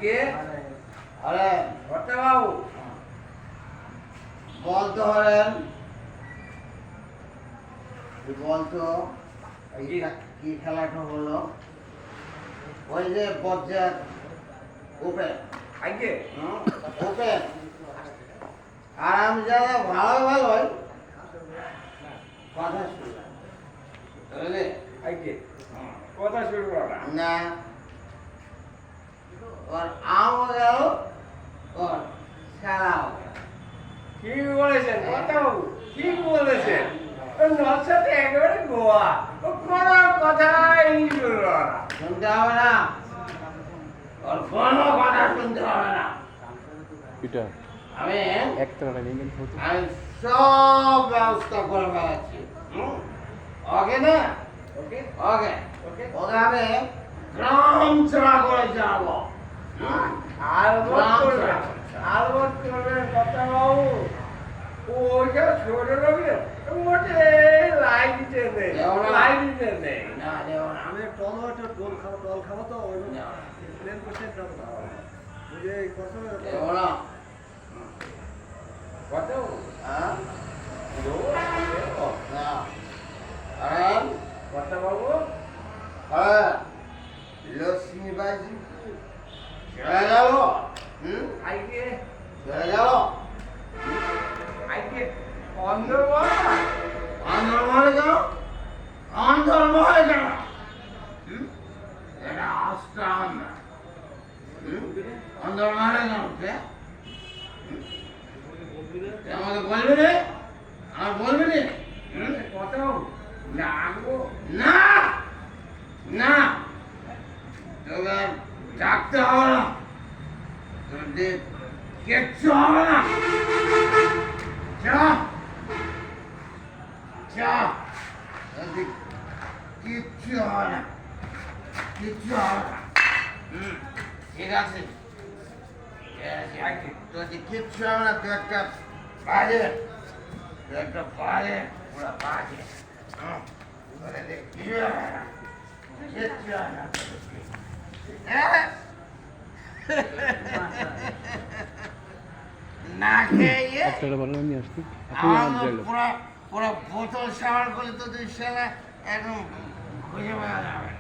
আজকে আরে কর্তা বাবু বলতো হলেন বলতো কি খেলাটা হলো ওই যে বজ্জাত ওপেন আজকে ওপেন আর আমি যারা ভালো ভালোই কথা শুনি বুঝলি আজকে কথা শুরু করা না ওর আম গেল ওর খেলাও ঠিক বলেছেন কথা বাবু ঠিক বলেছেন ওর সাথে একেবারে গোয়া ও কোনো কথাই শুনল না শুনতে হবে না ওর কোনো কথা শুনতে হবে না আমি সব ব্যবস্থা করে বেড়াচ্ছি ওকে না ওকে ওকে ওকে ওকে আমি গ্রাম ছাড়া করে যাবো আর আলবত করবেন কথা বাবু ওইটা ছোট লোকের মোটে লাই দিতে নেই লাই দিতে নেই না দেব না আমি টমেটো টোল খাবো তো ওই প্লেন করতে যাবো বুঝে কত দেব না কত হ্যাঁ না আরে কথা বাবু হ্যাঁ লক্ষ্মীবাজি চলে গেল আইকে চলে গেল আইকে অন্ধমহলে কেন অন্ধমহলে কেন এটা আস্তান অন্ধমহলে কেন আমাকে বলবি রে আমার বলবি রে কত ডাকবো না না তোকে ডাকতে হবে না তোদের কিচ্ছু হবে না যা যা তোদের কিচ্ছু হবে না কিচ্ছু হবে না ঠিক আছে তোদের কিচ্ছু হবে না তুই একটা বাজে পুরা বাজে তোদের কিছু হবে না কিচ্ছু হবে না না খেয়ে পুরো বোতল সাবার করলে তো তুই সেটা একদম খুঁজে পাওয়া যাবে না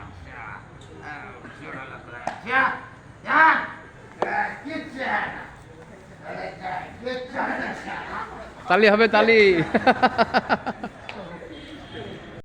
তালি হবে তালি